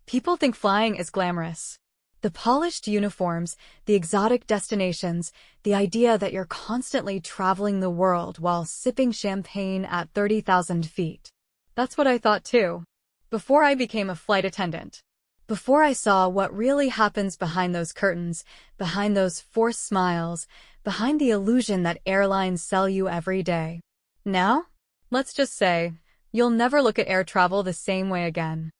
People think flying is glamorous. The polished uniforms, the exotic destinations, the idea that you're constantly traveling the world while sipping champagne at 30,000 feet. That's what I thought too. Before I became a flight attendant. Before I saw what really happens behind those curtains, behind those forced smiles, behind the illusion that airlines sell you every day. Now, let's just say, you'll never look at air travel the same way again.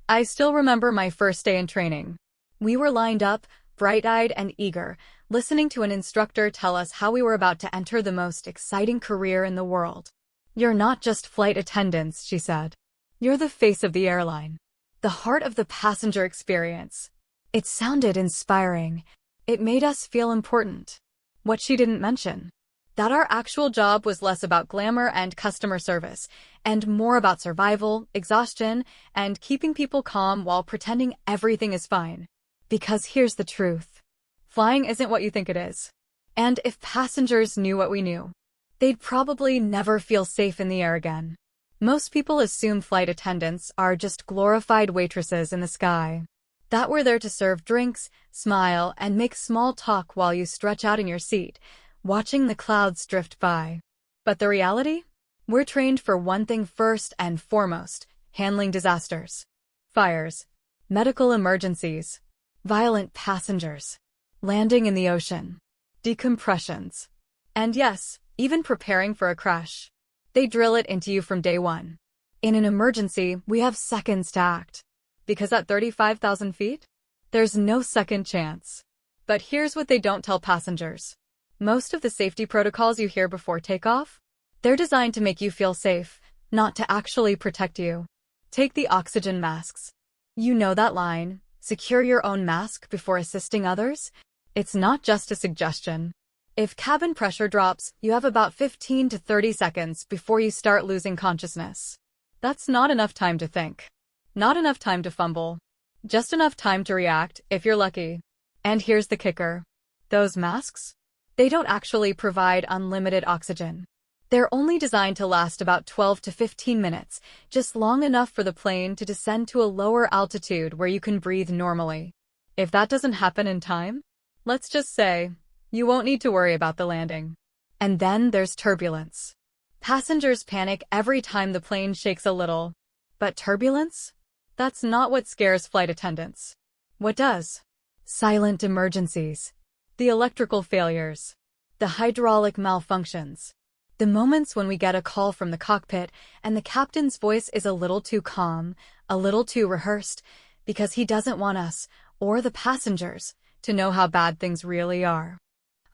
I still remember my first day in training. We were lined up, bright-eyed and eager, listening to an instructor tell us how we were about to enter the most exciting career in the world. "You're not just flight attendants," she said. "You're the face of the airline. The heart of the passenger experience." It sounded inspiring. It made us feel important. What she didn't mention, that our actual job was less about glamour and customer service, and more about survival, exhaustion, and keeping people calm while pretending everything is fine. Because here's the truth. Flying isn't what you think it is. And if passengers knew what we knew, they'd probably never feel safe in the air again. Most people assume flight attendants are just glorified waitresses in the sky, that we're there to serve drinks, smile, and make small talk while you stretch out in your seat, watching the clouds drift by. But the reality? We're trained for one thing first and foremost: handling disasters. Fires, medical emergencies, violent passengers, landing in the ocean, decompressions, and yes, even preparing for a crash. They drill it into you from day one. In an emergency, we have seconds to act. Because at 35,000 feet, there's no second chance. But here's what they don't tell passengers. Most of the safety protocols you hear before takeoff, they're designed to make you feel safe, not to actually protect you. Take the oxygen masks. You know that line, secure your own mask before assisting others? It's not just a suggestion. If cabin pressure drops, you have about 15 to 30 seconds before you start losing consciousness. That's not enough time to think. Not enough time to fumble. Just enough time to react, if you're lucky. And here's the kicker. Those masks? They don't actually provide unlimited oxygen. They're only designed to last about 12 to 15 minutes, just long enough for the plane to descend to a lower altitude where you can breathe normally. If that doesn't happen in time, let's just say, you won't need to worry about the landing. And then there's turbulence. Passengers panic every time the plane shakes a little. But turbulence? That's not what scares flight attendants. What does? Silent emergencies. The electrical failures. The hydraulic malfunctions. The moments when we get a call from the cockpit and the captain's voice is a little too calm, a little too rehearsed, because he doesn't want us, or the passengers, to know how bad things really are.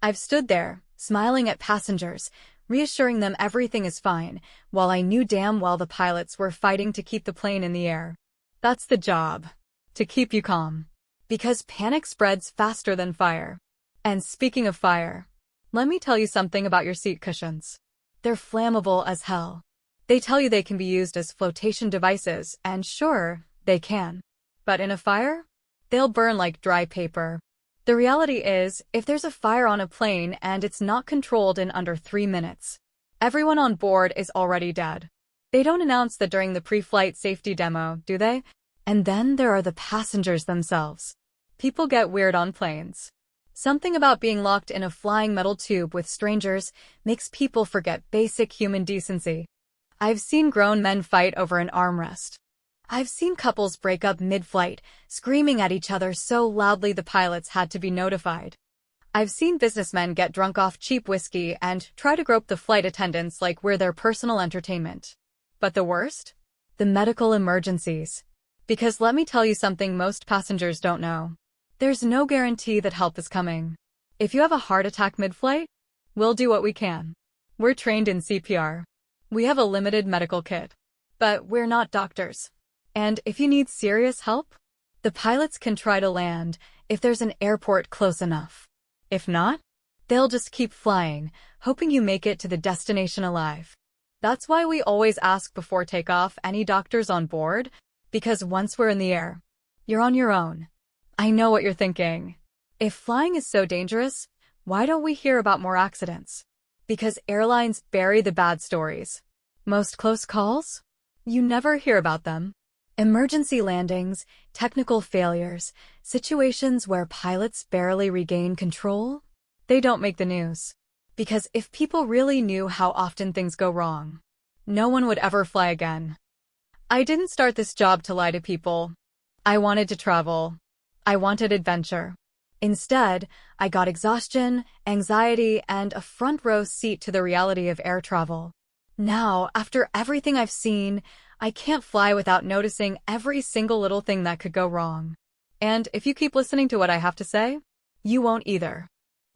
I've stood there, smiling at passengers, reassuring them everything is fine, while I knew damn well the pilots were fighting to keep the plane in the air. That's the job. To keep you calm. Because panic spreads faster than fire. And speaking of fire, let me tell you something about your seat cushions. They're flammable as hell. They tell you they can be used as flotation devices, and sure, they can. But in a fire, they'll burn like dry paper. The reality is, if there's a fire on a plane and it's not controlled in under 3 minutes, everyone on board is already dead. They don't announce that during the pre-flight safety demo, do they? And then there are the passengers themselves. People get weird on planes. Something about being locked in a flying metal tube with strangers makes people forget basic human decency. I've seen grown men fight over an armrest. I've seen couples break up mid-flight, screaming at each other so loudly the pilots had to be notified. I've seen businessmen get drunk off cheap whiskey and try to grope the flight attendants like we're their personal entertainment. But the worst? The medical emergencies. Because let me tell you something most passengers don't know. There's no guarantee that help is coming. If you have a heart attack mid-flight, we'll do what we can. We're trained in CPR. We have a limited medical kit. But we're not doctors. And if you need serious help, the pilots can try to land if there's an airport close enough. If not, they'll just keep flying, hoping you make it to the destination alive. That's why we always ask before takeoff any doctors on board, because once we're in the air, you're on your own. I know what you're thinking. If flying is so dangerous, why don't we hear about more accidents? Because airlines bury the bad stories. Most close calls? You never hear about them. Emergency landings, technical failures, situations where pilots barely regain control, they don't make the news. Because if people really knew how often things go wrong, no one would ever fly again. I didn't start this job to lie to people. I wanted to travel. I wanted adventure. Instead, I got exhaustion, anxiety, and a front-row seat to the reality of air travel. Now, after everything I've seen, I can't fly without noticing every single little thing that could go wrong. And if you keep listening to what I have to say, you won't either.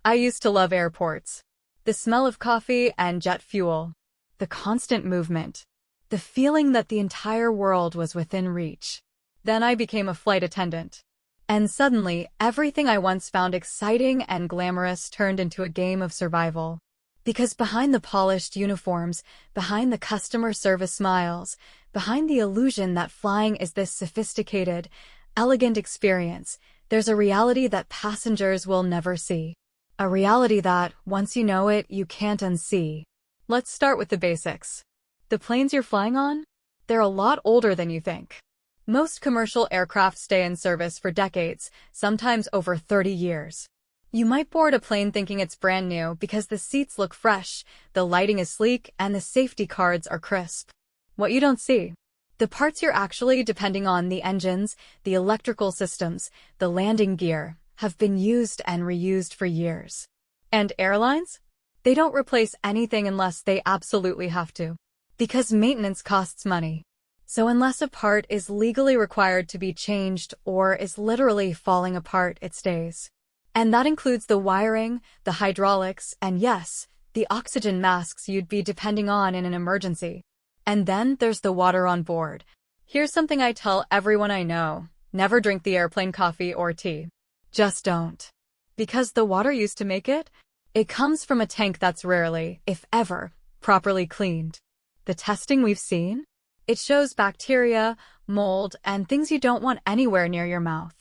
I used to love airports. The smell of coffee and jet fuel. The constant movement. The feeling that the entire world was within reach. Then I became a flight attendant. And suddenly, everything I once found exciting and glamorous turned into a game of survival. Because behind the polished uniforms, behind the customer service smiles, behind the illusion that flying is this sophisticated, elegant experience, there's a reality that passengers will never see. A reality that, once you know it, you can't unsee. Let's start with the basics. The planes you're flying on? They're a lot older than you think. Most commercial aircraft stay in service for decades, sometimes over 30 years. You might board a plane thinking it's brand new because the seats look fresh, the lighting is sleek, and the safety cards are crisp. What you don't see. The parts you're actually depending on, the engines, the electrical systems, the landing gear, have been used and reused for years. And airlines? They don't replace anything unless they absolutely have to. Because maintenance costs money. So unless a part is legally required to be changed or is literally falling apart, it stays. And that includes the wiring, the hydraulics, and yes, the oxygen masks you'd be depending on in an emergency. And then there's the water on board. Here's something I tell everyone I know. Never drink the airplane coffee or tea. Just don't. Because the water used to make it, it comes from a tank that's rarely, if ever, properly cleaned. The testing we've seen? It shows bacteria, mold, and things you don't want anywhere near your mouth.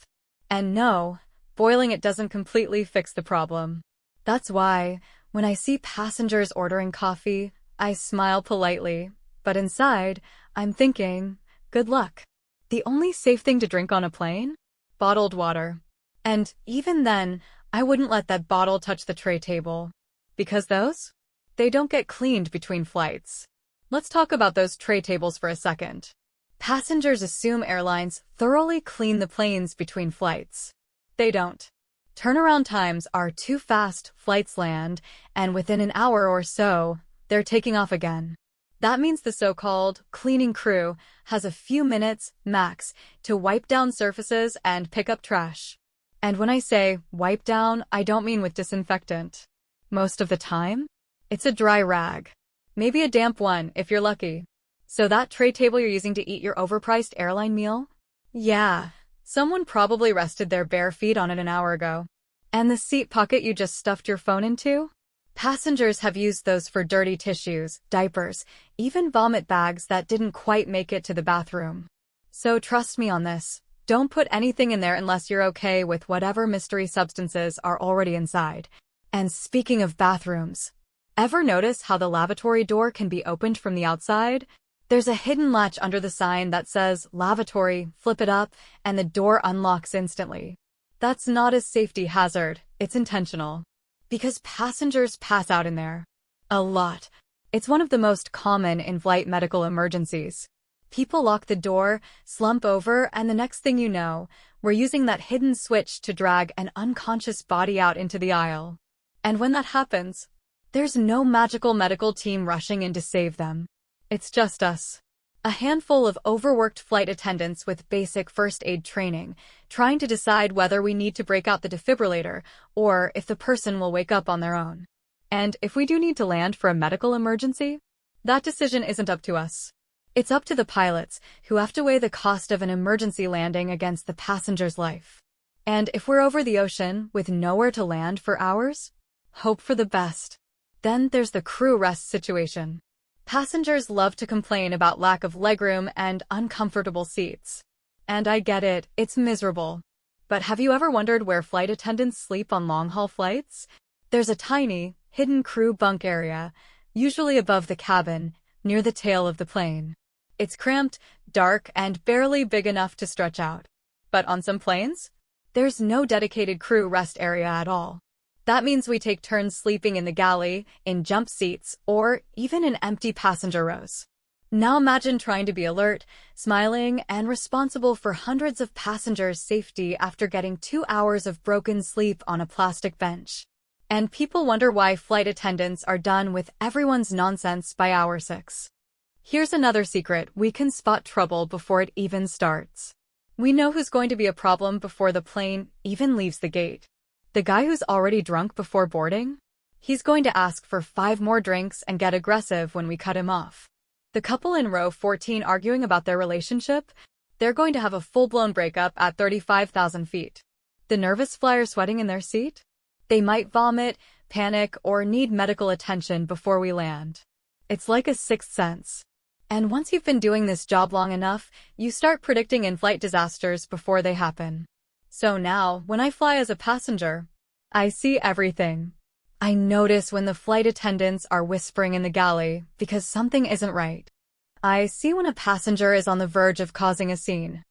And no, boiling it doesn't completely fix the problem. That's why, when I see passengers ordering coffee, I smile politely, but inside, I'm thinking, good luck. The only safe thing to drink on a plane? Bottled water. And even then, I wouldn't let that bottle touch the tray table. Because those? They don't get cleaned between flights. Let's talk about those tray tables for a second. Passengers assume airlines thoroughly clean the planes between flights. They don't. Turnaround times are too fast, flights land, and within an hour or so, they're taking off again. That means the so-called cleaning crew has a few minutes, max, to wipe down surfaces and pick up trash. And when I say wipe down, I don't mean with disinfectant. Most of the time, it's a dry rag. Maybe a damp one, if you're lucky. So that tray table you're using to eat your overpriced airline meal? Yeah, someone probably rested their bare feet on it an hour ago. And the seat pocket you just stuffed your phone into? Passengers have used those for dirty tissues, diapers, even vomit bags that didn't quite make it to the bathroom. So trust me on this. Don't put anything in there unless you're okay with whatever mystery substances are already inside. And speaking of bathrooms, ever notice how the lavatory door can be opened from the outside? There's a hidden latch under the sign that says lavatory, flip it up, and the door unlocks instantly. That's not a safety hazard, it's intentional. Because passengers pass out in there. A lot. It's one of the most common in-flight medical emergencies. People lock the door, slump over, and the next thing you know, we're using that hidden switch to drag an unconscious body out into the aisle. And when that happens, there's no magical medical team rushing in to save them. It's just us. A handful of overworked flight attendants with basic first aid training, trying to decide whether we need to break out the defibrillator or if the person will wake up on their own. And if we do need to land for a medical emergency, that decision isn't up to us. It's up to the pilots, who have to weigh the cost of an emergency landing against the passenger's life. And if we're over the ocean with nowhere to land for hours, hope for the best. Then there's the crew rest situation. Passengers love to complain about lack of legroom and uncomfortable seats. And I get it, it's miserable. But have you ever wondered where flight attendants sleep on long-haul flights? There's a tiny, hidden crew bunk area, usually above the cabin, near the tail of the plane. It's cramped, dark, and barely big enough to stretch out. But on some planes, there's no dedicated crew rest area at all. That means we take turns sleeping in the galley, in jump seats, or even in empty passenger rows. Now imagine trying to be alert, smiling, and responsible for hundreds of passengers' safety after getting 2 hours of broken sleep on a plastic bench. And people wonder why flight attendants are done with everyone's nonsense by hour 6. Here's another secret: we can spot trouble before it even starts. We know who's going to be a problem before the plane even leaves the gate. The guy who's already drunk before boarding? He's going to ask for 5 more drinks and get aggressive when we cut him off. The couple in row 14 arguing about their relationship? They're going to have a full-blown breakup at 35,000 feet. The nervous flyer sweating in their seat? They might vomit, panic, or need medical attention before we land. It's like a sixth sense. And once you've been doing this job long enough, you start predicting in-flight disasters before they happen. So now, when I fly as a passenger, I see everything. I notice when the flight attendants are whispering in the galley because something isn't right. I see when a passenger is on the verge of causing a scene.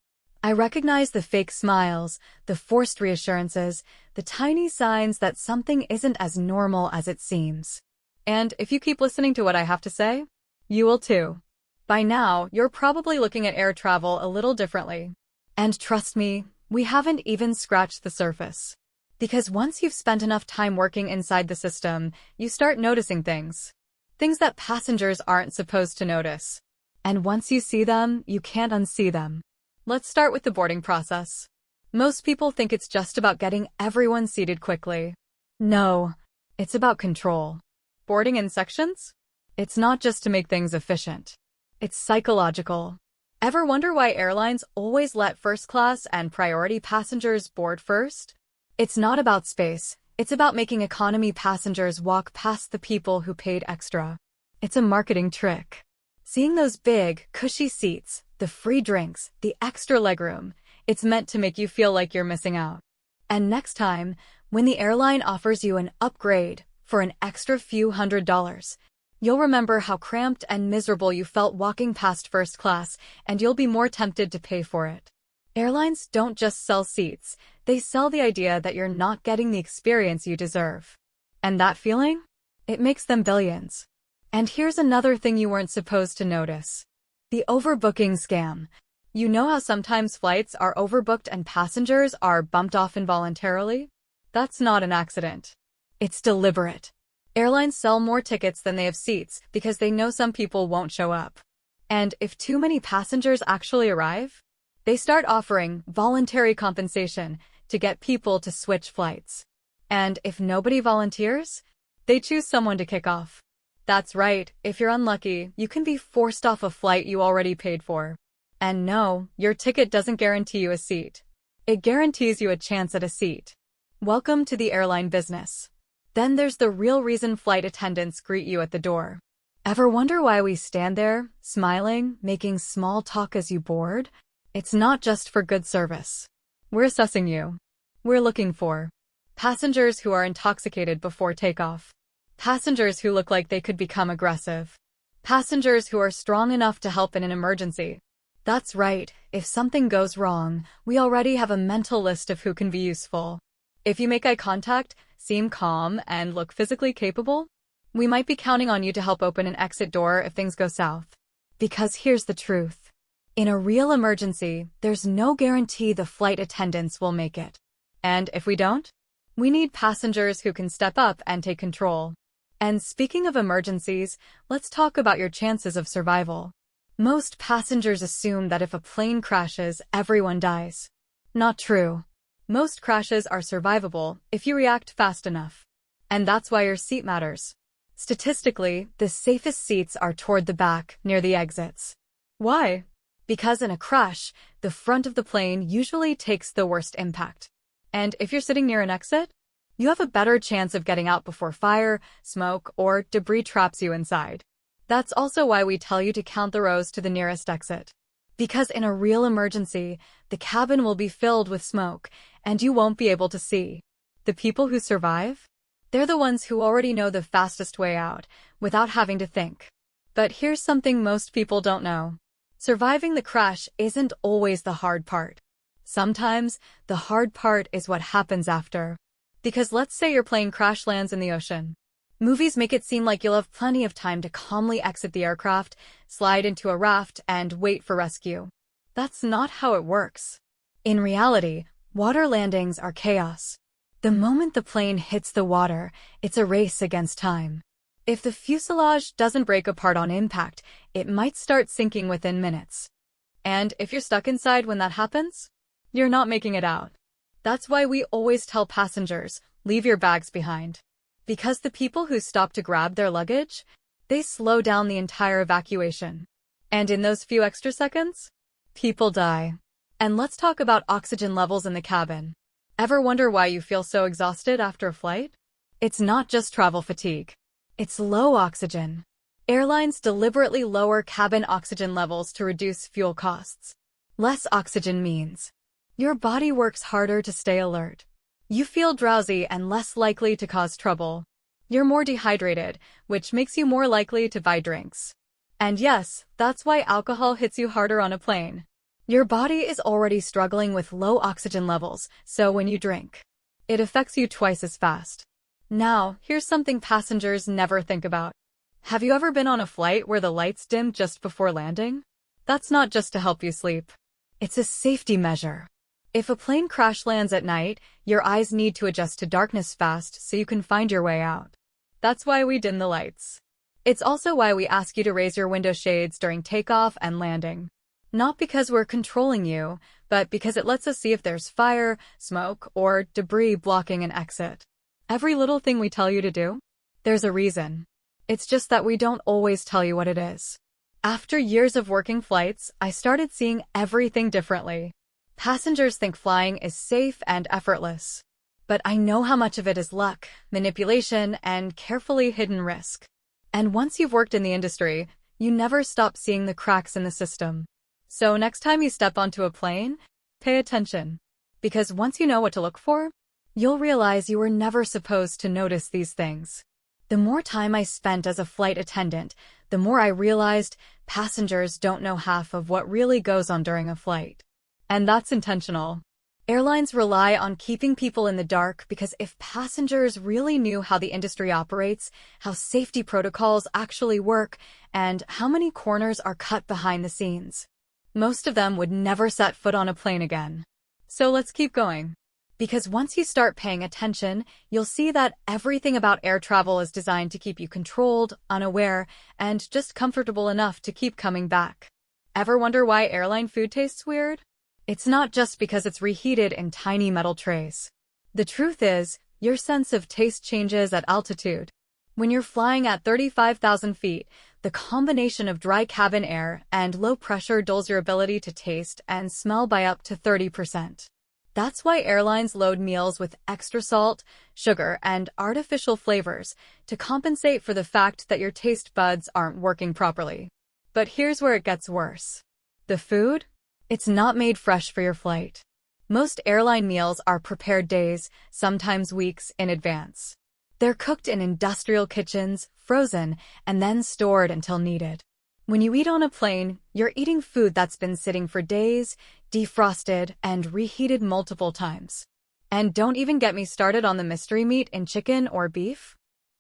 I recognize the fake smiles, the forced reassurances, the tiny signs that something isn't as normal as it seems. And if you keep listening to what I have to say, you will too. By now, you're probably looking at air travel a little differently. And trust me, we haven't even scratched the surface. Because once you've spent enough time working inside the system, you start noticing things. Things that passengers aren't supposed to notice. And once you see them, you can't unsee them. Let's start with the boarding process. Most people think it's just about getting everyone seated quickly. No, it's about control. Boarding in sections? It's not just to make things efficient. It's psychological. Ever wonder why airlines always let first class and priority passengers board first? It's not about space. It's about making economy passengers walk past the people who paid extra. It's a marketing trick. Seeing those big, cushy seats, the free drinks, the extra legroom, it's meant to make you feel like you're missing out. And next time, when the airline offers you an upgrade for an extra few $100s, you'll remember how cramped and miserable you felt walking past first class, and you'll be more tempted to pay for it. Airlines don't just sell seats, they sell the idea that you're not getting the experience you deserve. And that feeling? It makes them billions. And here's another thing you weren't supposed to notice. The overbooking scam. You know how sometimes flights are overbooked and passengers are bumped off involuntarily? That's not an accident. It's deliberate. Airlines sell more tickets than they have seats because they know some people won't show up. And if too many passengers actually arrive, they start offering voluntary compensation to get people to switch flights. And if nobody volunteers, they choose someone to kick off. That's right, if you're unlucky, you can be forced off a flight you already paid for. And no, your ticket doesn't guarantee you a seat. It guarantees you a chance at a seat. Welcome to the airline business. Then there's the real reason flight attendants greet you at the door. Ever wonder why we stand there, smiling, making small talk as you board? It's not just for good service. We're assessing you. We're looking for passengers who are intoxicated before takeoff. Passengers who look like they could become aggressive. Passengers who are strong enough to help in an emergency. That's right, if something goes wrong, we already have a mental list of who can be useful. If you make eye contact, seem calm, and look physically capable, we might be counting on you to help open an exit door if things go south. Because here's the truth. In a real emergency, there's no guarantee the flight attendants will make it. And if we don't, we need passengers who can step up and take control. And speaking of emergencies, let's talk about your chances of survival. Most passengers assume that if a plane crashes, everyone dies. Not true. Most crashes are survivable if you react fast enough. And that's why your seat matters. Statistically, the safest seats are toward the back, near the exits. Why? Because in a crash, the front of the plane usually takes the worst impact. And if you're sitting near an exit, you have a better chance of getting out before fire, smoke, or debris traps you inside. That's also why we tell you to count the rows to the nearest exit. Because in a real emergency, the cabin will be filled with smoke, and you won't be able to see. The people who survive? They're the ones who already know the fastest way out, without having to think. But here's something most people don't know. Surviving the crash isn't always the hard part. Sometimes, the hard part is what happens after. Because let's say your plane crash lands in the ocean. Movies make it seem like you'll have plenty of time to calmly exit the aircraft, slide into a raft, and wait for rescue. That's not how it works. In reality, water landings are chaos. The moment the plane hits the water, it's a race against time. If the fuselage doesn't break apart on impact, it might start sinking within minutes. And if you're stuck inside when that happens, you're not making it out. That's why we always tell passengers, leave your bags behind. Because the people who stop to grab their luggage, they slow down the entire evacuation. And in those few extra seconds, people die. And let's talk about oxygen levels in the cabin. Ever wonder why you feel so exhausted after a flight? It's not just travel fatigue. It's low oxygen. Airlines deliberately lower cabin oxygen levels to reduce fuel costs. Less oxygen means your body works harder to stay alert. You feel drowsy and less likely to cause trouble. You're more dehydrated, which makes you more likely to buy drinks. And yes, that's why alcohol hits you harder on a plane. Your body is already struggling with low oxygen levels, so when you drink, it affects you twice as fast. Now, here's something passengers never think about. Have you ever been on a flight where the lights dim just before landing? That's not just to help you sleep. It's a safety measure. If a plane crash lands at night, your eyes need to adjust to darkness fast so you can find your way out. That's why we dim the lights. It's also why we ask you to raise your window shades during takeoff and landing. Not because we're controlling you, but because it lets us see if there's fire, smoke, or debris blocking an exit. Every little thing we tell you to do, there's a reason. It's just that we don't always tell you what it is. After years of working flights, I started seeing everything differently. Passengers think flying is safe and effortless. But I know how much of it is luck, manipulation, and carefully hidden risk. And once you've worked in the industry, you never stop seeing the cracks in the system. So next time you step onto a plane, pay attention. Because once you know what to look for, you'll realize you were never supposed to notice these things. The more time I spent as a flight attendant, the more I realized passengers don't know half of what really goes on during a flight. And that's intentional. Airlines rely on keeping people in the dark because if passengers really knew how the industry operates, how safety protocols actually work, and how many corners are cut behind the scenes, most of them would never set foot on a plane again. So let's keep going. Because once you start paying attention, you'll see that everything about air travel is designed to keep you controlled, unaware, and just comfortable enough to keep coming back. Ever wonder why airline food tastes weird? It's not just because it's reheated in tiny metal trays. The truth is, your sense of taste changes at altitude. When you're flying at 35,000 feet, the combination of dry cabin air and low pressure dulls your ability to taste and smell by up to 30%. That's why airlines load meals with extra salt, sugar, and artificial flavors to compensate for the fact that your taste buds aren't working properly. But here's where it gets worse. The food? It's not made fresh for your flight. Most airline meals are prepared days, sometimes weeks, in advance. They're cooked in industrial kitchens, frozen, and then stored until needed. When you eat on a plane, you're eating food that's been sitting for days, defrosted, and reheated multiple times. And don't even get me started on the mystery meat in chicken or beef.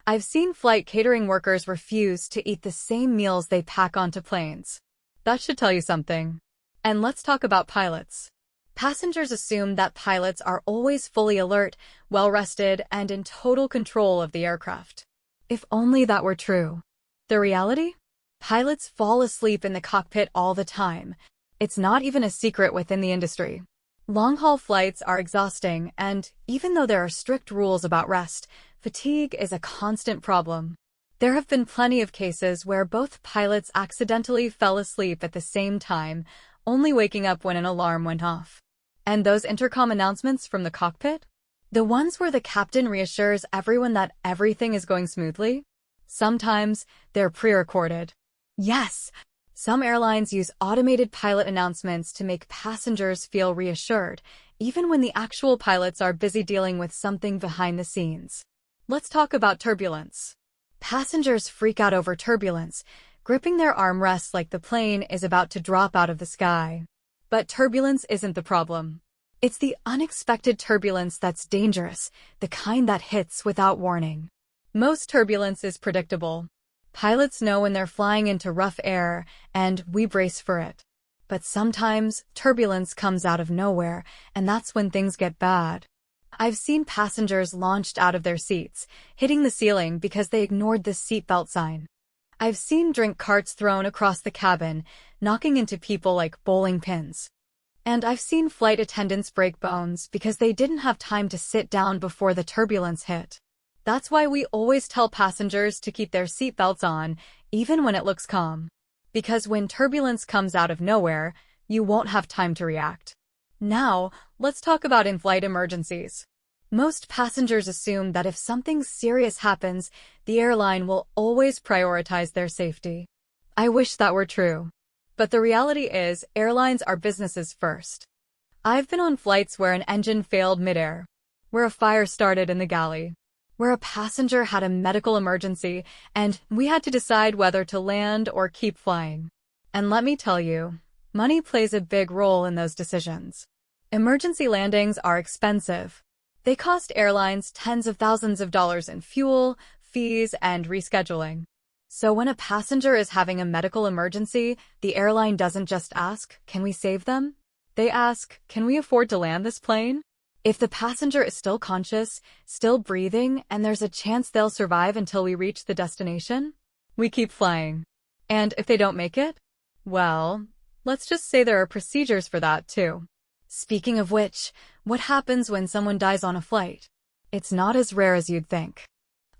I've seen flight catering workers refuse to eat the same meals they pack onto planes. That should tell you something. And let's talk about pilots. Passengers assume that pilots are always fully alert, well-rested, and in total control of the aircraft. If only that were true. The reality? Pilots fall asleep in the cockpit all the time. It's not even a secret within the industry. Long-haul flights are exhausting, and even though there are strict rules about rest, fatigue is a constant problem. There have been plenty of cases where both pilots accidentally fell asleep at the same time, only waking up when an alarm went off. And those intercom announcements from the cockpit? The ones where the captain reassures everyone that everything is going smoothly? Sometimes they're pre-recorded. Yes, some airlines use automated pilot announcements to make passengers feel reassured, even when the actual pilots are busy dealing with something behind the scenes. Let's talk about turbulence. Passengers freak out over turbulence, gripping their armrests like the plane is about to drop out of the sky. But turbulence isn't the problem. It's the unexpected turbulence that's dangerous, the kind that hits without warning. Most turbulence is predictable. Pilots know when they're flying into rough air, and we brace for it. But sometimes, turbulence comes out of nowhere, and that's when things get bad. I've seen passengers launched out of their seats, hitting the ceiling because they ignored the seatbelt sign. I've seen drink carts thrown across the cabin, knocking into people like bowling pins. And I've seen flight attendants break bones because they didn't have time to sit down before the turbulence hit. That's why we always tell passengers to keep their seatbelts on, even when it looks calm. Because when turbulence comes out of nowhere, you won't have time to react. Now, let's talk about in-flight emergencies. Most passengers assume that if something serious happens, the airline will always prioritize their safety. I wish that were true. But the reality is, airlines are businesses first. I've been on flights where an engine failed midair, where a fire started in the galley, where a passenger had a medical emergency, and we had to decide whether to land or keep flying. And let me tell you, money plays a big role in those decisions. Emergency landings are expensive. They cost airlines tens of thousands of dollars in fuel, fees, and rescheduling. So when a passenger is having a medical emergency, the airline doesn't just ask, "Can we save them?" They ask, "Can we afford to land this plane?" If the passenger is still conscious, still breathing, and there's a chance they'll survive until we reach the destination, we keep flying. And if they don't make it? Well, let's just say there are procedures for that too. Speaking of which, what happens when someone dies on a flight? It's not as rare as you'd think.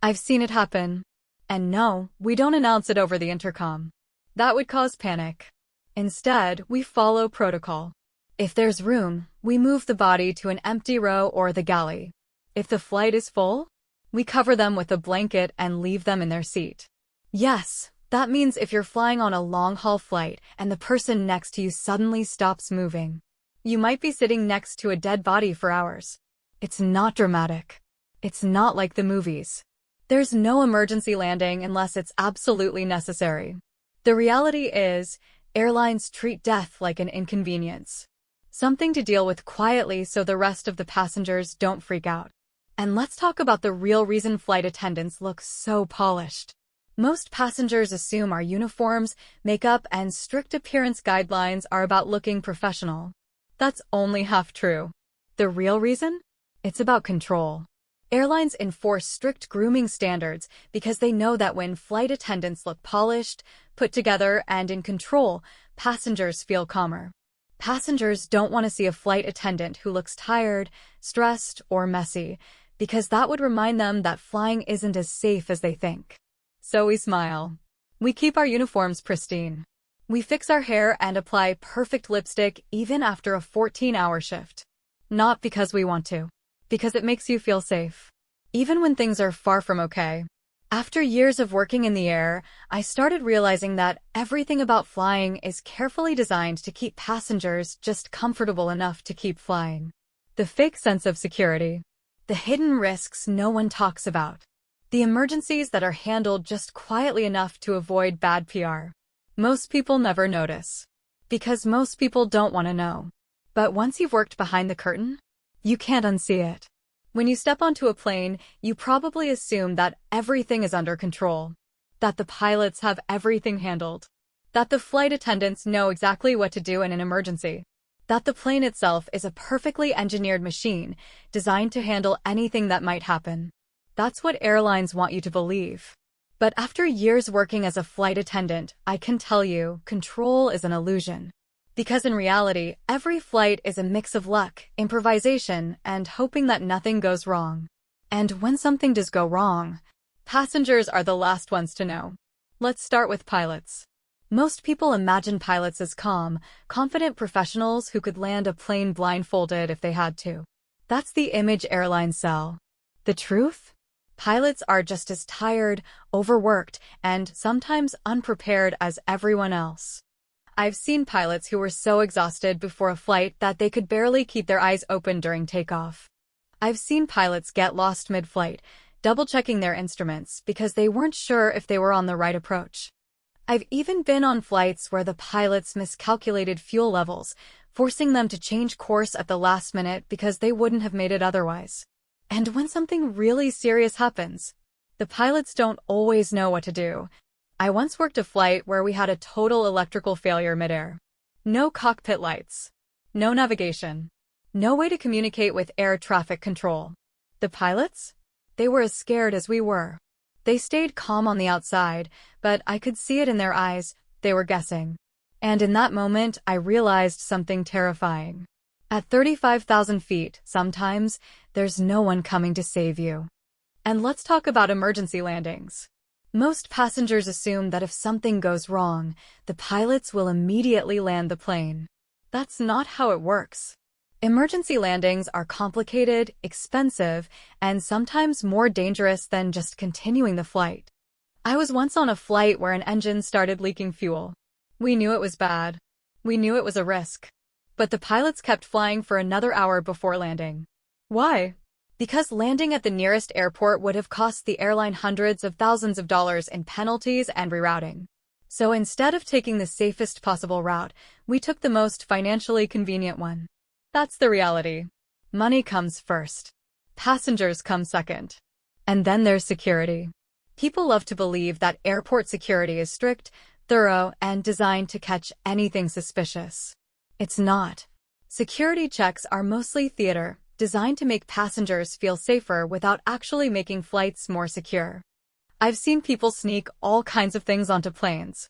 I've seen it happen. And no, we don't announce it over the intercom. That would cause panic. Instead, we follow protocol. If there's room, we move the body to an empty row or the galley. If the flight is full, we cover them with a blanket and leave them in their seat. Yes, that means if you're flying on a long-haul flight and the person next to you suddenly stops moving, you might be sitting next to a dead body for hours. It's not dramatic. It's not like the movies. There's no emergency landing unless it's absolutely necessary. The reality is, airlines treat death like an inconvenience. Something to deal with quietly so the rest of the passengers don't freak out. And let's talk about the real reason flight attendants look so polished. Most passengers assume our uniforms, makeup, and strict appearance guidelines are about looking professional. That's only half true. The real reason? It's about control. Airlines enforce strict grooming standards because they know that when flight attendants look polished, put together, and in control, passengers feel calmer. Passengers don't want to see a flight attendant who looks tired, stressed, or messy, because that would remind them that flying isn't as safe as they think. So we smile. We keep our uniforms pristine. We fix our hair and apply perfect lipstick even after a 14-hour shift. Not because we want to, because it makes you feel safe, even when things are far from okay. After years of working in the air, I started realizing that everything about flying is carefully designed to keep passengers just comfortable enough to keep flying. The fake sense of security. The hidden risks no one talks about. The emergencies that are handled just quietly enough to avoid bad PR. Most people never notice. Because most people don't want to know. But once you've worked behind the curtain, you can't unsee it. When you step onto a plane, you probably assume that everything is under control, that the pilots have everything handled, that the flight attendants know exactly what to do in an emergency, that the plane itself is a perfectly engineered machine designed to handle anything that might happen. That's what airlines want you to believe. But after years working as a flight attendant, I can tell you, control is an illusion. Because in reality, every flight is a mix of luck, improvisation, and hoping that nothing goes wrong. And when something does go wrong, passengers are the last ones to know. Let's start with pilots. Most people imagine pilots as calm, confident professionals who could land a plane blindfolded if they had to. That's the image airlines sell. The truth? Pilots are just as tired, overworked, and sometimes unprepared as everyone else. I've seen pilots who were so exhausted before a flight that they could barely keep their eyes open during takeoff. I've seen pilots get lost mid-flight, double-checking their instruments because they weren't sure if they were on the right approach. I've even been on flights where the pilots miscalculated fuel levels, forcing them to change course at the last minute because they wouldn't have made it otherwise. And when something really serious happens, the pilots don't always know what to do. I once worked a flight where we had a total electrical failure midair. No cockpit lights. No navigation. No way to communicate with air traffic control. The pilots? They were as scared as we were. They stayed calm on the outside, but I could see it in their eyes. They were guessing. And in that moment, I realized something terrifying. At 35,000 feet, sometimes, there's no one coming to save you. And let's talk about emergency landings. Most passengers assume that if something goes wrong, the pilots will immediately land the plane. That's not how it works. Emergency landings are complicated, expensive, and sometimes more dangerous than just continuing the flight. I was once on a flight where an engine started leaking fuel. We knew it was bad. We knew it was a risk. But the pilots kept flying for another hour before landing. Why? Because landing at the nearest airport would have cost the airline hundreds of thousands of dollars in penalties and rerouting. So instead of taking the safest possible route, we took the most financially convenient one. That's the reality. Money comes first. Passengers come second. And then there's security. People love to believe that airport security is strict, thorough, and designed to catch anything suspicious. It's not. Security checks are mostly theater, designed to make passengers feel safer without actually making flights more secure. I've seen people sneak all kinds of things onto planes.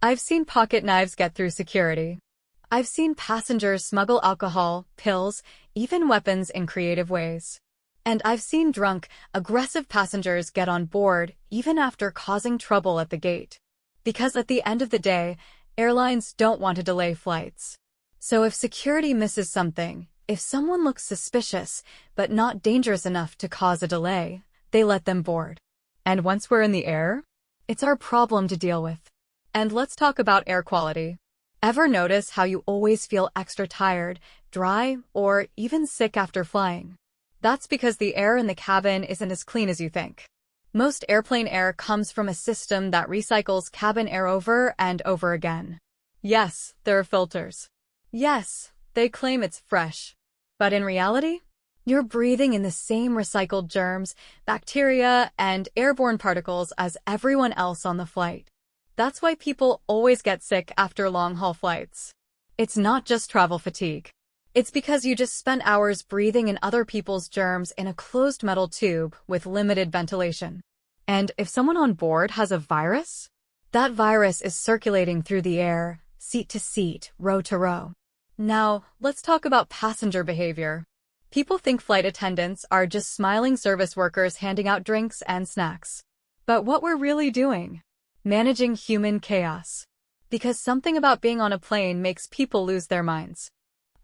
I've seen pocket knives get through security. I've seen passengers smuggle alcohol, pills, even weapons in creative ways. And I've seen drunk, aggressive passengers get on board even after causing trouble at the gate. Because at the end of the day, airlines don't want to delay flights. So if security misses something, if someone looks suspicious but not dangerous enough to cause a delay, they let them board. And once we're in the air, it's our problem to deal with. And let's talk about air quality. Ever notice how you always feel extra tired, dry, or even sick after flying? That's because the air in the cabin isn't as clean as you think. Most airplane air comes from a system that recycles cabin air over and over again. Yes, there are filters. Yes, they claim it's fresh. But in reality, you're breathing in the same recycled germs, bacteria, and airborne particles as everyone else on the flight. That's why people always get sick after long-haul flights. It's not just travel fatigue. It's because you just spent hours breathing in other people's germs in a closed metal tube with limited ventilation. And if someone on board has a virus, that virus is circulating through the air, seat to seat, row to row. Now, let's talk about passenger behavior. People think flight attendants are just smiling service workers handing out drinks and snacks. But what we're really doing? Managing human chaos. Because something about being on a plane makes people lose their minds.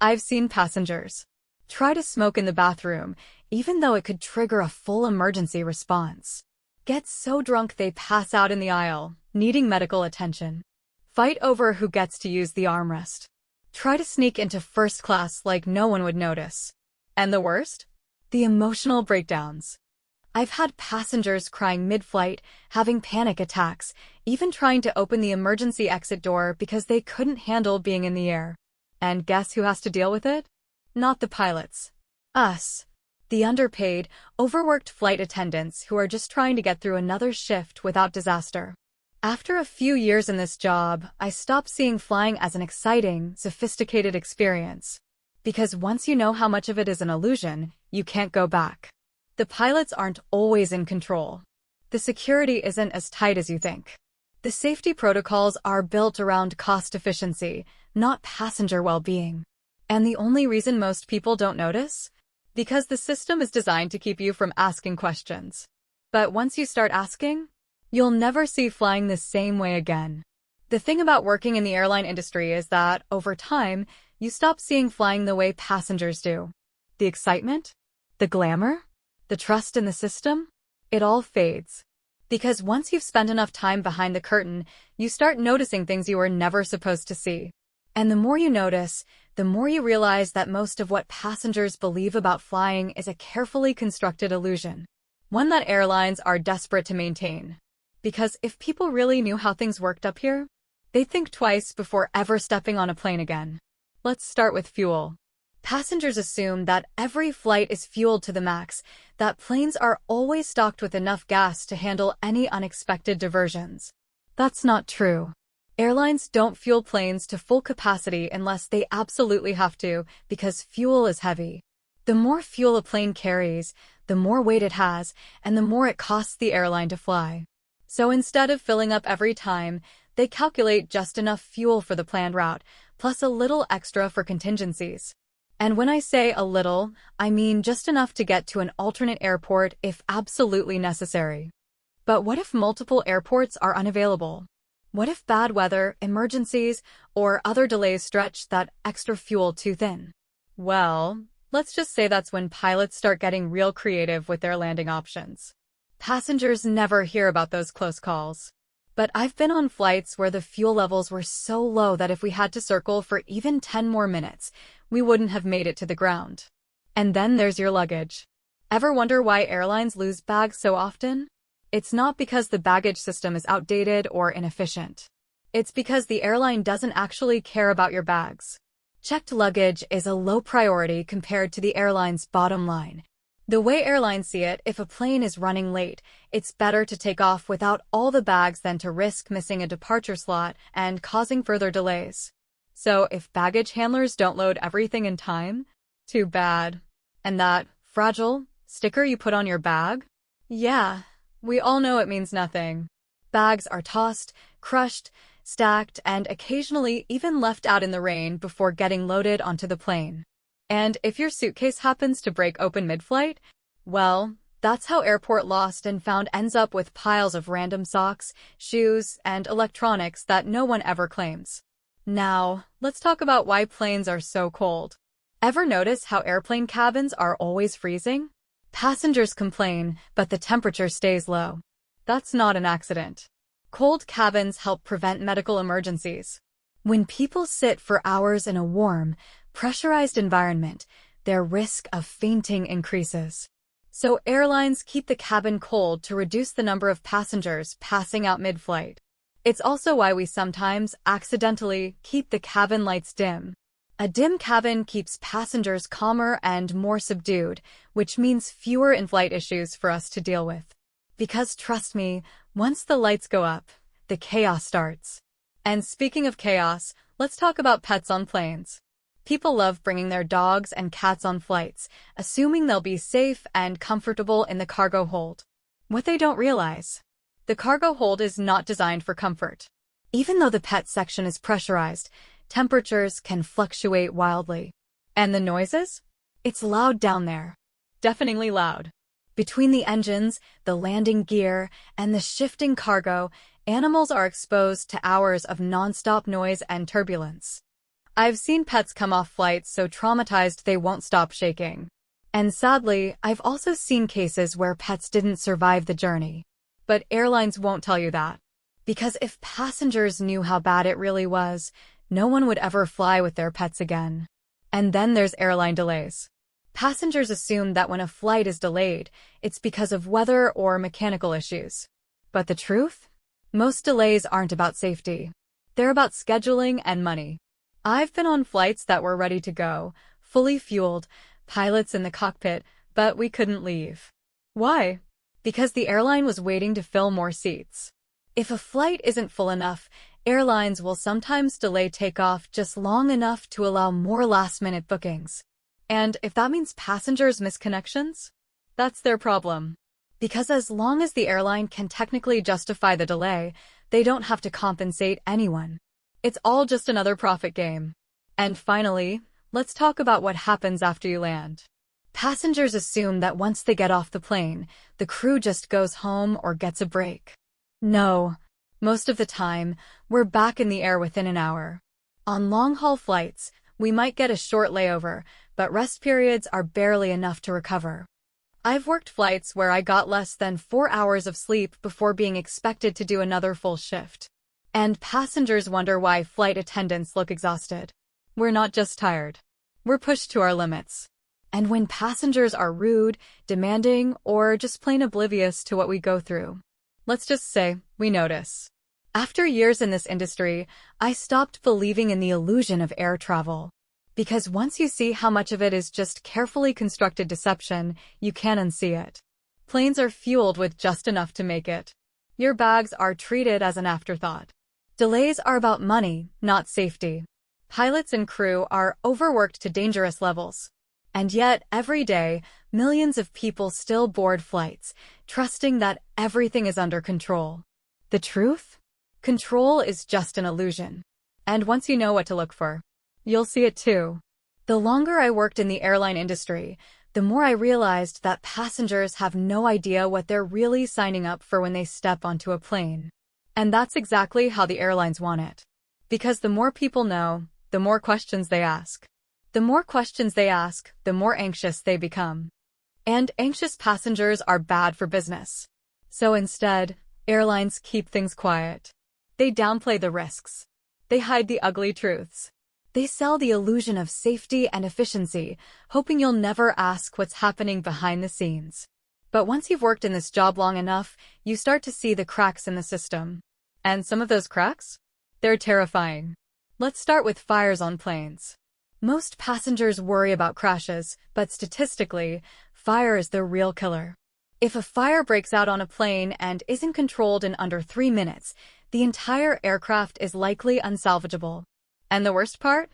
I've seen passengers try to smoke in the bathroom, even though it could trigger a full emergency response. Get so drunk they pass out in the aisle, needing medical attention. Fight over who gets to use the armrest. Try to sneak into first class like no one would notice. And the worst? The emotional breakdowns. I've had passengers crying mid-flight, having panic attacks, even trying to open the emergency exit door because they couldn't handle being in the air. And guess who has to deal with it? Not the pilots. Us. The underpaid, overworked flight attendants who are just trying to get through another shift without disaster. After a few years in this job, I stopped seeing flying as an exciting, sophisticated experience. Because once you know how much of it is an illusion, you can't go back. The pilots aren't always in control. The security isn't as tight as you think. The safety protocols are built around cost efficiency, not passenger well-being. And the only reason most people don't notice? Because the system is designed to keep you from asking questions. But once you start asking, you'll never see flying the same way again. The thing about working in the airline industry is that, over time, you stop seeing flying the way passengers do. The excitement? The glamour? The trust in the system? It all fades. Because once you've spent enough time behind the curtain, you start noticing things you were never supposed to see. And the more you notice, the more you realize that most of what passengers believe about flying is a carefully constructed illusion. One that airlines are desperate to maintain. Because if people really knew how things worked up here, they'd think twice before ever stepping on a plane again. Let's start with fuel. Passengers assume that every flight is fueled to the max, that planes are always stocked with enough gas to handle any unexpected diversions. That's not true. Airlines don't fuel planes to full capacity unless they absolutely have to, because fuel is heavy. The more fuel a plane carries, the more weight it has, and the more it costs the airline to fly. So instead of filling up every time, they calculate just enough fuel for the planned route, plus a little extra for contingencies. And when I say a little, I mean just enough to get to an alternate airport if absolutely necessary. But what if multiple airports are unavailable? What if bad weather, emergencies, or other delays stretch that extra fuel too thin? Well, let's just say that's when pilots start getting real creative with their landing options. Passengers never hear about those close calls. But I've been on flights where the fuel levels were so low that if we had to circle for even 10 more minutes, we wouldn't have made it to the ground. And then there's your luggage. Ever wonder why airlines lose bags so often? It's not because the baggage system is outdated or inefficient. It's because the airline doesn't actually care about your bags. Checked luggage is a low priority compared to the airline's bottom line. The way airlines see it, if a plane is running late, it's better to take off without all the bags than to risk missing a departure slot and causing further delays. So if baggage handlers don't load everything in time, too bad. And that fragile sticker you put on your bag? Yeah, we all know it means nothing. Bags are tossed, crushed, stacked, and occasionally even left out in the rain before getting loaded onto the plane. And if your suitcase happens to break open mid-flight, well, that's how airport lost and found ends up with piles of random socks, shoes, and electronics that no one ever claims. Now, let's talk about why planes are so cold. Ever notice how airplane cabins are always freezing? Passengers complain, but the temperature stays low. That's not an accident. Cold cabins help prevent medical emergencies. When people sit for hours in a warm, pressurized environment, their risk of fainting increases. So airlines keep the cabin cold to reduce the number of passengers passing out mid-flight. It's also why we sometimes accidentally keep the cabin lights dim. A dim cabin keeps passengers calmer and more subdued, which means fewer in-flight issues for us to deal with. Because trust me, once the lights go up, the chaos starts. And speaking of chaos, let's talk about pets on planes. People love bringing their dogs and cats on flights, assuming they'll be safe and comfortable in the cargo hold. What they don't realize: the cargo hold is not designed for comfort. Even though the pet section is pressurized, temperatures can fluctuate wildly. And the noises? It's loud down there. Deafeningly loud. Between the engines, the landing gear, and the shifting cargo, animals are exposed to hours of non-stop noise and turbulence. I've seen pets come off flights so traumatized they won't stop shaking. And sadly, I've also seen cases where pets didn't survive the journey. But airlines won't tell you that. Because if passengers knew how bad it really was, no one would ever fly with their pets again. And then there's airline delays. Passengers assume that when a flight is delayed, it's because of weather or mechanical issues. But the truth? Most delays aren't about safety. They're about scheduling and money. I've been on flights that were ready to go, fully fueled, pilots in the cockpit, but we couldn't leave. Why? Because the airline was waiting to fill more seats. If a flight isn't full enough, airlines will sometimes delay takeoff just long enough to allow more last-minute bookings. And if that means passengers miss connections, that's their problem. Because as long as the airline can technically justify the delay, they don't have to compensate anyone. It's all just another profit game. And finally, let's talk about what happens after you land. Passengers assume that once they get off the plane, the crew just goes home or gets a break. No. Most of the time, we're back in the air within an hour. On long-haul flights, we might get a short layover, but rest periods are barely enough to recover. I've worked flights where I got less than 4 hours of sleep before being expected to do another full shift. And passengers wonder why flight attendants look exhausted. We're not just tired. We're pushed to our limits. And when passengers are rude, demanding, or just plain oblivious to what we go through, Let's just say we notice. After years in this industry, I stopped believing in the illusion of air travel. Because once you see how much of it is just carefully constructed deception, you can't unsee it. Planes are fueled with just enough to make it. Your bags are treated as an afterthought. Delays are about money, not safety. Pilots and crew are overworked to dangerous levels. And yet, every day, millions of people still board flights, trusting that everything is under control. The truth? Control is just an illusion. And once you know what to look for, you'll see it too. The longer I worked in the airline industry, the more I realized that passengers have no idea what they're really signing up for when they step onto a plane. And that's exactly how the airlines want it. Because the more people know, the more questions they ask. The more questions they ask, the more anxious they become. And anxious passengers are bad for business. So instead, airlines keep things quiet. They downplay the risks. They hide the ugly truths. They sell the illusion of safety and efficiency, hoping you'll never ask what's happening behind the scenes. But once you've worked in this job long enough, you start to see the cracks in the system. And some of those cracks? They're terrifying. Let's start with fires on planes. Most passengers worry about crashes, but statistically, fire is the real killer. If a fire breaks out on a plane and isn't controlled in under 3 minutes, the entire aircraft is likely unsalvageable. And the worst part?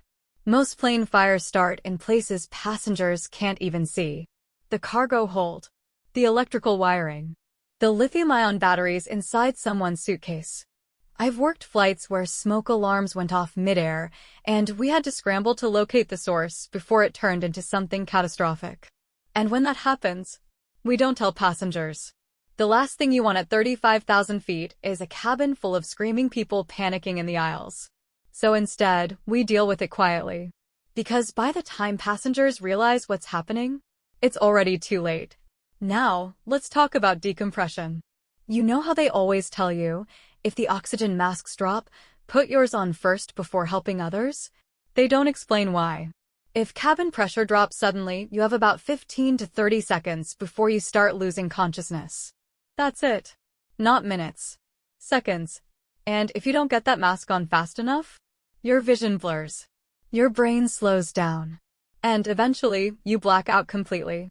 Most plane fires start in places passengers can't even see. The cargo hold, the electrical wiring, the lithium-ion batteries inside someone's suitcase. I've worked flights where smoke alarms went off midair, and we had to scramble to locate the source before it turned into something catastrophic. And when that happens, we don't tell passengers. The last thing you want at 35,000 feet is a cabin full of screaming people panicking in the aisles. So instead, we deal with it quietly. Because by the time passengers realize what's happening, it's already too late. Now, let's talk about decompression. You know how they always tell you, if the oxygen masks drop, put yours on first before helping others? They don't explain why. If cabin pressure drops suddenly, you have about 15 to 30 seconds before you start losing consciousness. That's it. Not minutes. Seconds. And if you don't get that mask on fast enough, your vision blurs. Your brain slows down. And eventually, you black out completely.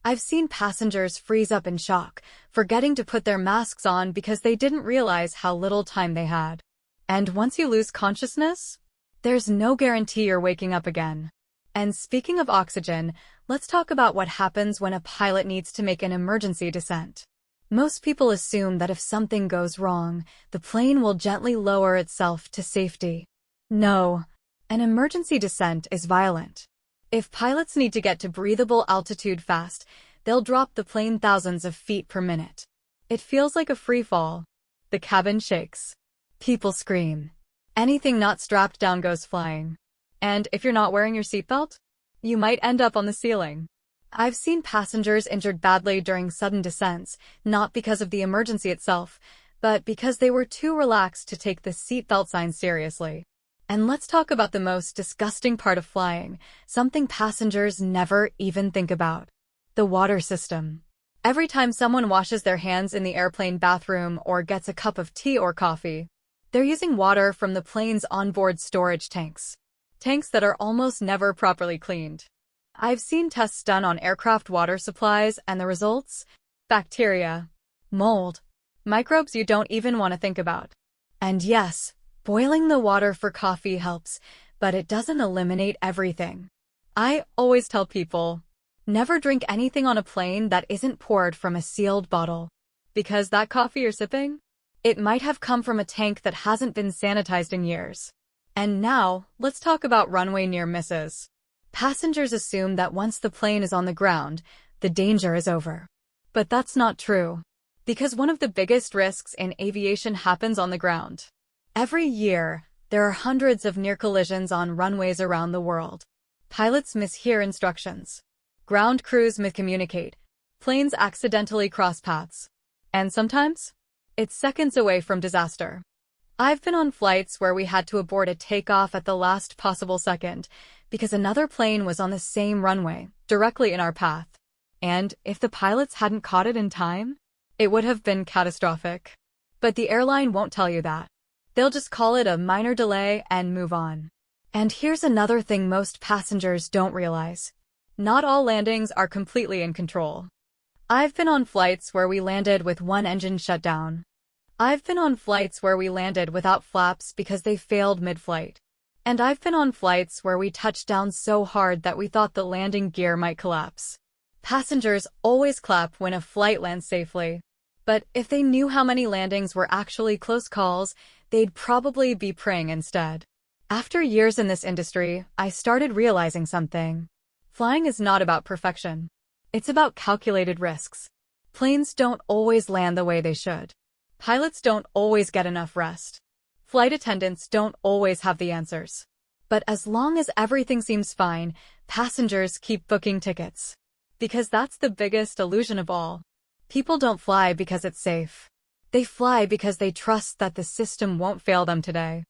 I've seen passengers freeze up in shock, forgetting to put their masks on because they didn't realize how little time they had. And once you lose consciousness, there's no guarantee you're waking up again. And speaking of oxygen, let's talk about what happens when a pilot needs to make an emergency descent. Most people assume that if something goes wrong, the plane will gently lower itself to safety. No, an emergency descent is violent. If pilots need to get to breathable altitude fast, they'll drop the plane thousands of feet per minute. It feels like a free fall. The cabin shakes. People scream. Anything not strapped down goes flying. And if you're not wearing your seatbelt, you might end up on the ceiling. I've seen passengers injured badly during sudden descents, not because of the emergency itself, but because they were too relaxed to take the seatbelt sign seriously. And let's talk about the most disgusting part of flying, something passengers never even think about. The water system. Every time someone washes their hands in the airplane bathroom or gets a cup of tea or coffee, they're using water from the plane's onboard storage tanks. Tanks that are almost never properly cleaned. I've seen tests done on aircraft water supplies and the results? Bacteria, mold, microbes you don't even want to think about. And yes, boiling the water for coffee helps, but it doesn't eliminate everything. I always tell people, never drink anything on a plane that isn't poured from a sealed bottle. Because that coffee you're sipping? It might have come from a tank that hasn't been sanitized in years. And now, let's talk about runway near misses. Passengers assume that once the plane is on the ground, the danger is over. But that's not true. Because one of the biggest risks in aviation happens on the ground. Every year, there are hundreds of near collisions on runways around the world. Pilots mishear instructions. Ground crews miscommunicate. Planes accidentally cross paths. And sometimes, it's seconds away from disaster. I've been on flights where we had to abort a takeoff at the last possible second because another plane was on the same runway, directly in our path. And if the pilots hadn't caught it in time, it would have been catastrophic. But the airline won't tell you that. They'll just call it a minor delay and move on. And here's another thing most passengers don't realize. Not all landings are completely in control. I've been on flights where we landed with one engine shut down. I've been on flights where we landed without flaps because they failed mid-flight. And I've been on flights where we touched down so hard that we thought the landing gear might collapse. Passengers always clap when a flight lands safely. But if they knew how many landings were actually close calls, they'd probably be praying instead. After years in this industry, I started realizing something. Flying is not about perfection. It's about calculated risks. Planes don't always land the way they should. Pilots don't always get enough rest. Flight attendants don't always have the answers. But as long as everything seems fine, passengers keep booking tickets. Because that's the biggest illusion of all. People don't fly because it's safe. They fly because they trust that the system won't fail them today.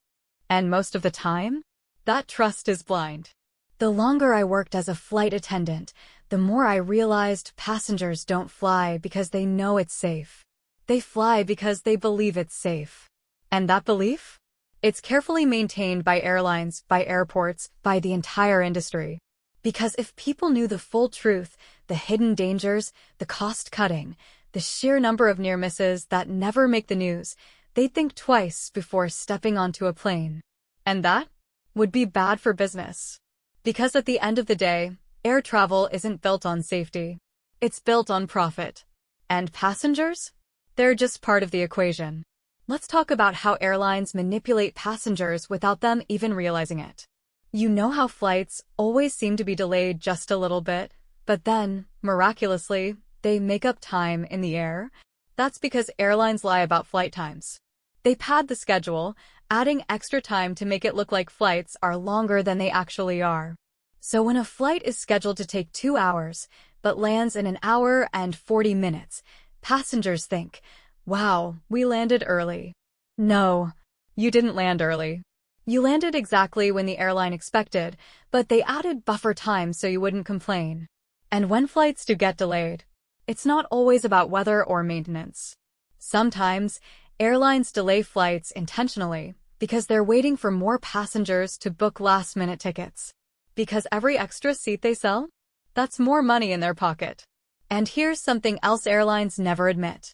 And most of the time, that trust is blind. The longer I worked as a flight attendant, the more I realized passengers don't fly because they know it's safe. They fly because they believe it's safe. And that belief? It's carefully maintained by airlines, by airports, by the entire industry. Because if people knew the full truth, the hidden dangers, the cost cutting, the sheer number of near misses that never make the news, they'd think twice before stepping onto a plane. And that would be bad for business. Because at the end of the day, air travel isn't built on safety. It's built on profit. And passengers? They're just part of the equation. Let's talk about how airlines manipulate passengers without them even realizing it. You know how flights always seem to be delayed just a little bit, but then, miraculously, they make up time in the air? That's because airlines lie about flight times. They pad the schedule, adding extra time to make it look like flights are longer than they actually are. So when a flight is scheduled to take 2 hours, but lands in 1 hour and 40 minutes, passengers think, wow, we landed early. No, you didn't land early. You landed exactly when the airline expected, but they added buffer time so you wouldn't complain. And when flights do get delayed, it's not always about weather or maintenance. Sometimes, airlines delay flights intentionally because they're waiting for more passengers to book last-minute tickets. Because every extra seat they sell, that's more money in their pocket. And here's something else airlines never admit.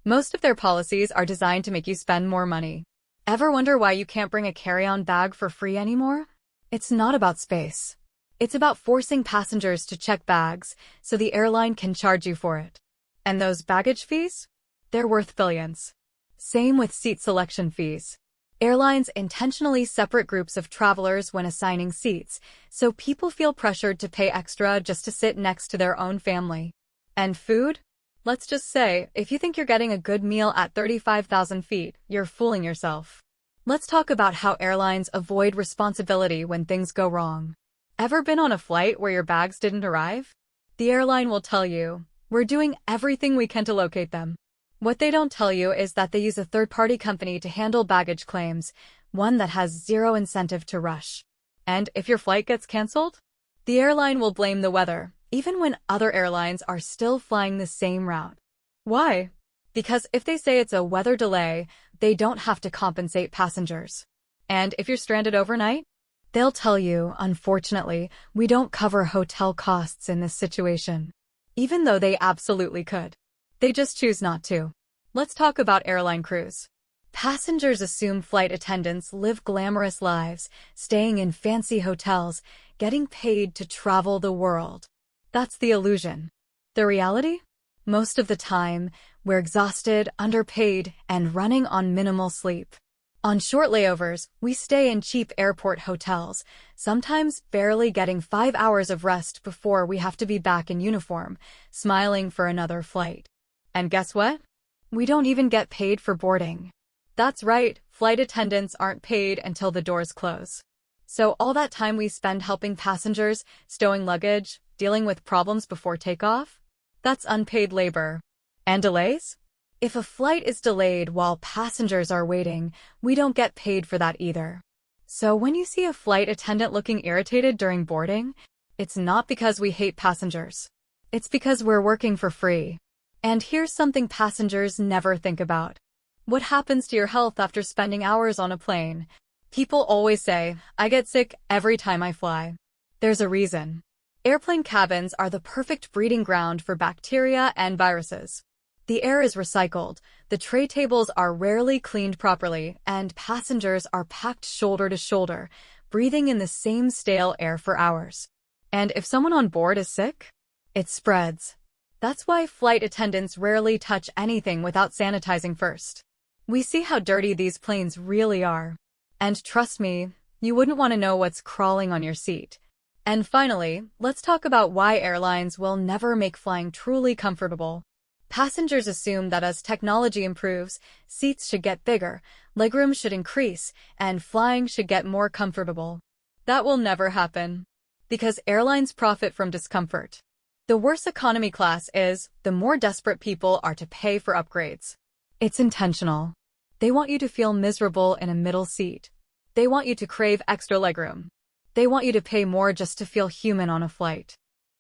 Most of their policies are designed to make you spend more money. Ever wonder why you can't bring a carry-on bag for free anymore? It's not about space. It's about forcing passengers to check bags so the airline can charge you for it. And those baggage fees? They're worth billions. Same with seat selection fees. Airlines intentionally separate groups of travelers when assigning seats, so people feel pressured to pay extra just to sit next to their own family. And food? Let's just say, if you think you're getting a good meal at 35,000 feet, you're fooling yourself. Let's talk about how airlines avoid responsibility when things go wrong. Ever been on a flight where your bags didn't arrive? The airline will tell you, we're doing everything we can to locate them. What they don't tell you is that they use a third-party company to handle baggage claims, one that has zero incentive to rush. And if your flight gets canceled, the airline will blame the weather, even when other airlines are still flying the same route. Why? Because if they say it's a weather delay, they don't have to compensate passengers. And if you're stranded overnight, they'll tell you, unfortunately, we don't cover hotel costs in this situation. Even though they absolutely could. They just choose not to. Let's talk about airline crews. Passengers assume flight attendants live glamorous lives, staying in fancy hotels, getting paid to travel the world. That's the illusion. The reality? Most of the time, we're exhausted, underpaid, and running on minimal sleep. On short layovers, we stay in cheap airport hotels, sometimes barely getting 5 hours of rest before we have to be back in uniform, smiling for another flight. And guess what? We don't even get paid for boarding. That's right, flight attendants aren't paid until the doors close. So all that time we spend helping passengers, stowing luggage, dealing with problems before takeoff? That's unpaid labor. And delays? If a flight is delayed while passengers are waiting, we don't get paid for that either. So when you see a flight attendant looking irritated during boarding, it's not because we hate passengers. It's because we're working for free. And here's something passengers never think about. What happens to your health after spending hours on a plane? People always say, I get sick every time I fly. There's a reason. Airplane cabins are the perfect breeding ground for bacteria and viruses. The air is recycled, the tray tables are rarely cleaned properly, and passengers are packed shoulder to shoulder, breathing in the same stale air for hours. And if someone on board is sick, it spreads. That's why flight attendants rarely touch anything without sanitizing first. We see how dirty these planes really are. And trust me, you wouldn't want to know what's crawling on your seat. And finally, let's talk about why airlines will never make flying truly comfortable. Passengers assume that as technology improves, seats should get bigger, legroom should increase, and flying should get more comfortable. That will never happen. Because airlines profit from discomfort. The worse economy class is, the more desperate people are to pay for upgrades. It's intentional. They want you to feel miserable in a middle seat. They want you to crave extra legroom. They want you to pay more just to feel human on a flight.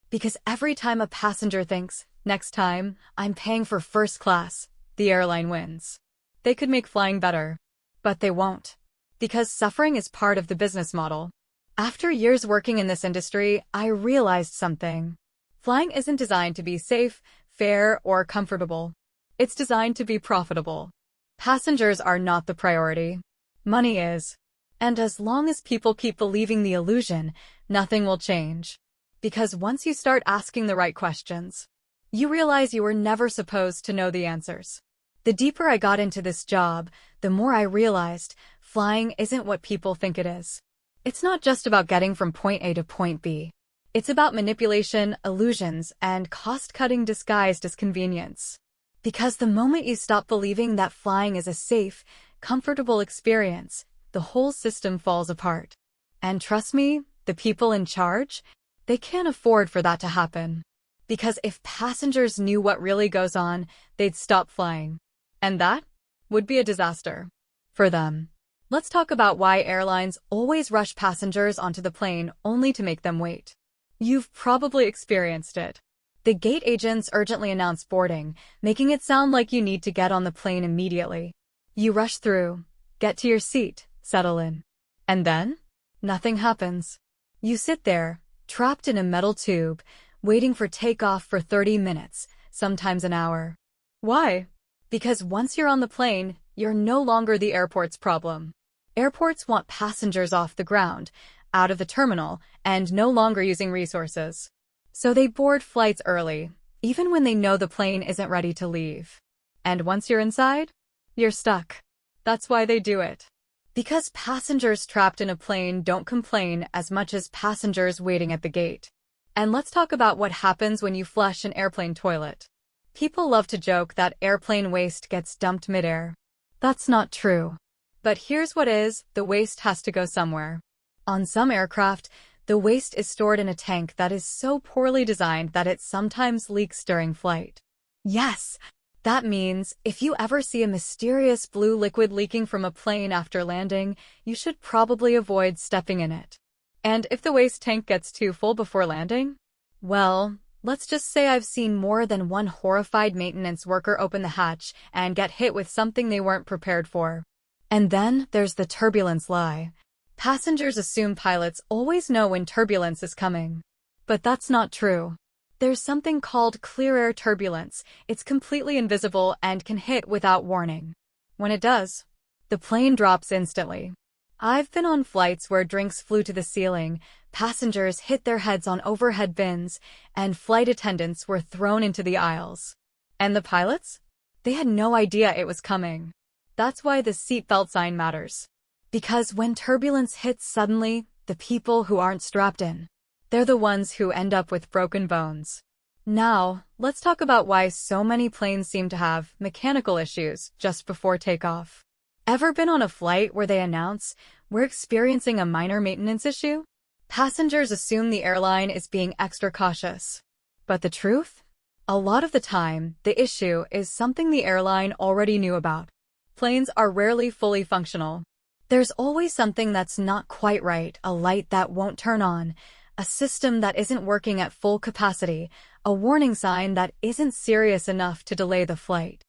Because every time a passenger thinks, next time, I'm paying for first class, the airline wins. They could make flying better. But they won't. Because suffering is part of the business model. After years working in this industry, I realized something. Flying isn't designed to be safe, fair, or comfortable. It's designed to be profitable. Passengers are not the priority. Money is. And as long as people keep believing the illusion, nothing will change. Because once you start asking the right questions, you realize you were never supposed to know the answers. The deeper I got into this job, the more I realized flying isn't what people think it is. It's not just about getting from point A to point B. It's about manipulation, illusions, and cost-cutting disguised as convenience. Because the moment you stop believing that flying is a safe, comfortable experience, the whole system falls apart. And trust me, the people in charge, they can't afford for that to happen. Because if passengers knew what really goes on, they'd stop flying. And that would be a disaster for them. Let's talk about why airlines always rush passengers onto the plane only to make them wait. You've probably experienced it. The gate agents urgently announce boarding, making it sound like you need to get on the plane immediately. You rush through, get to your seat, settle in. And then? Nothing happens. You sit there, trapped in a metal tube, waiting for takeoff for 30 minutes, sometimes an hour. Why? Because once you're on the plane, you're no longer the airport's problem. Airports want passengers off the ground, out of the terminal, and no longer using resources. So they board flights early, even when they know the plane isn't ready to leave. And once you're inside, you're stuck. That's why they do it. Because passengers trapped in a plane don't complain as much as passengers waiting at the gate. And let's talk about what happens when you flush an airplane toilet. People love to joke that airplane waste gets dumped midair. That's not true. But here's what is, the waste has to go somewhere. On some aircraft, the waste is stored in a tank that is so poorly designed that it sometimes leaks during flight. Yes, that means if you ever see a mysterious blue liquid leaking from a plane after landing, you should probably avoid stepping in it. And if the waste tank gets too full before landing? Well, let's just say I've seen more than one horrified maintenance worker open the hatch and get hit with something they weren't prepared for. And then there's the turbulence lie. Passengers assume pilots always know when turbulence is coming. But that's not true. There's something called clear air turbulence. It's completely invisible and can hit without warning. When it does, the plane drops instantly. I've been on flights where drinks flew to the ceiling, passengers hit their heads on overhead bins, and flight attendants were thrown into the aisles. And the pilots? They had no idea it was coming. That's why the seatbelt sign matters. Because when turbulence hits suddenly, the people who aren't strapped in, they're the ones who end up with broken bones. Now, let's talk about why so many planes seem to have mechanical issues just before takeoff. Ever been on a flight where they announce, we're experiencing a minor maintenance issue? Passengers assume the airline is being extra cautious. But the truth? A lot of the time, the issue is something the airline already knew about. Planes are rarely fully functional. There's always something that's not quite right, a light that won't turn on, a system that isn't working at full capacity, a warning sign that isn't serious enough to delay the flight.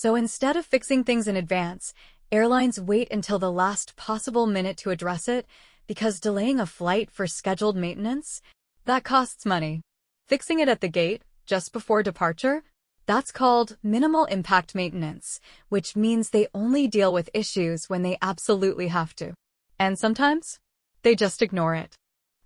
So instead of fixing things in advance, airlines wait until the last possible minute to address it because delaying a flight for scheduled maintenance, that costs money. Fixing it at the gate, just before departure, that's called minimal impact maintenance, which means they only deal with issues when they absolutely have to. And sometimes, they just ignore it.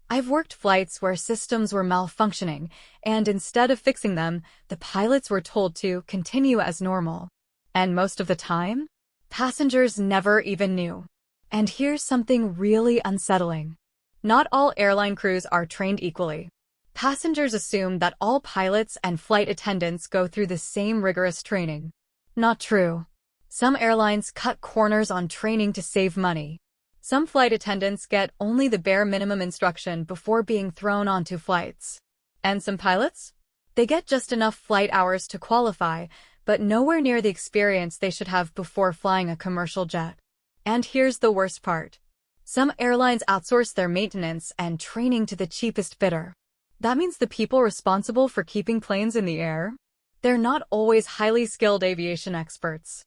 I've worked flights where systems were malfunctioning, and instead of fixing them, the pilots were told to continue as normal. And most of the time, passengers never even knew. And here's something really unsettling. Not all airline crews are trained equally. Passengers assume that all pilots and flight attendants go through the same rigorous training. Not true. Some airlines cut corners on training to save money. Some flight attendants get only the bare minimum instruction before being thrown onto flights. And some pilots? They get just enough flight hours to qualify, but nowhere near the experience they should have before flying a commercial jet. And here's the worst part. Some airlines outsource their maintenance and training to the cheapest bidder. That means the people responsible for keeping planes in the air, they're not always highly skilled aviation experts.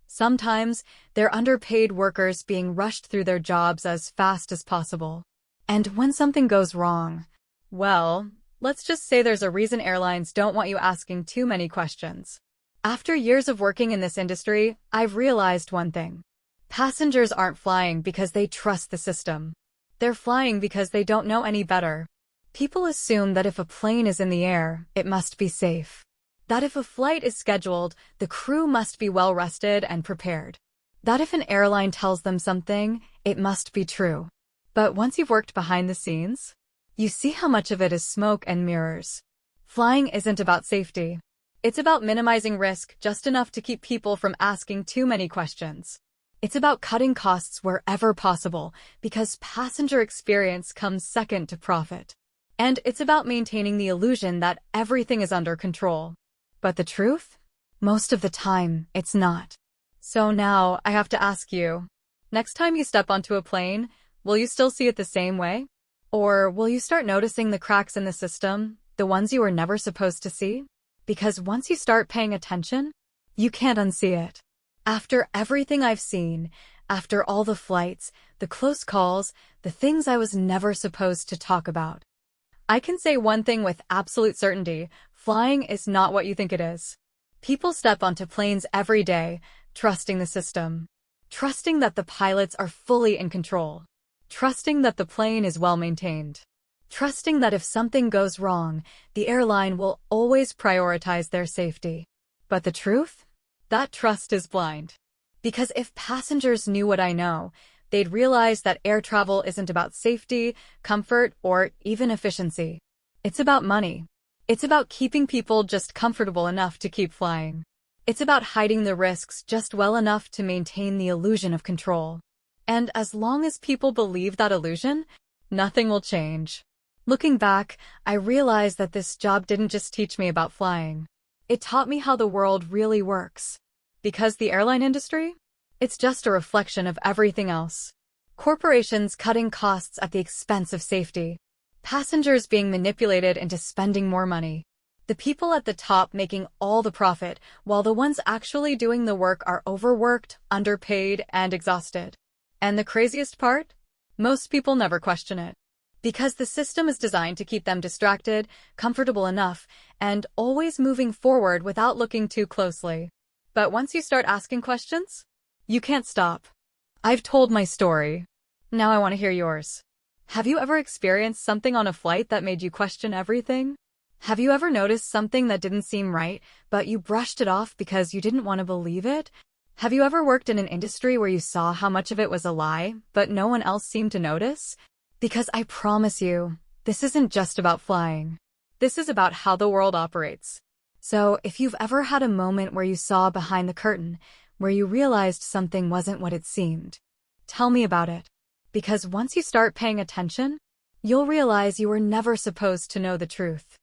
Sometimes, they're underpaid workers being rushed through their jobs as fast as possible. And when something goes wrong, well, let's just say there's a reason airlines don't want you asking too many questions. After years of working in this industry, I've realized one thing. Passengers aren't flying because they trust the system. They're flying because they don't know any better. People assume that if a plane is in the air, it must be safe. That if a flight is scheduled, the crew must be well rested and prepared. That if an airline tells them something, it must be true. But once you've worked behind the scenes, you see how much of it is smoke and mirrors. Flying isn't about safety. It's about minimizing risk just enough to keep people from asking too many questions. It's about cutting costs wherever possible because passenger experience comes second to profit. And it's about maintaining the illusion that everything is under control. But the truth? Most of the time, it's not. So now, I have to ask you, next time you step onto a plane, will you still see it the same way? Or will you start noticing the cracks in the system, the ones you were never supposed to see? Because once you start paying attention, you can't unsee it. After everything I've seen, after all the flights, the close calls, the things I was never supposed to talk about, I can say one thing with absolute certainty, flying is not what you think it is. People step onto planes every day, trusting the system. Trusting that the pilots are fully in control. Trusting that the plane is well maintained. Trusting that if something goes wrong, the airline will always prioritize their safety. But the truth? That trust is blind. Because if passengers knew what I know, they'd realize that air travel isn't about safety, comfort, or even efficiency. It's about money. It's about keeping people just comfortable enough to keep flying. It's about hiding the risks just well enough to maintain the illusion of control. And as long as people believe that illusion, nothing will change. Looking back, I realized that this job didn't just teach me about flying. It taught me how the world really works. Because the airline industry? It's just a reflection of everything else. Corporations cutting costs at the expense of safety. Passengers being manipulated into spending more money. The people at the top making all the profit, while the ones actually doing the work are overworked, underpaid, and exhausted. And the craziest part? Most people never question it. Because the system is designed to keep them distracted, comfortable enough, and always moving forward without looking too closely. But once you start asking questions, you can't stop. I've told my story. Now I want to hear yours. Have you ever experienced something on a flight that made you question everything? Have you ever noticed something that didn't seem right, but you brushed it off because you didn't want to believe it? Have you ever worked in an industry where you saw how much of it was a lie, but no one else seemed to notice? Because I promise you, this isn't just about flying. This is about how the world operates. So if you've ever had a moment where you saw behind the curtain, where you realized something wasn't what it seemed, tell me about it. Because once you start paying attention, you'll realize you were never supposed to know the truth.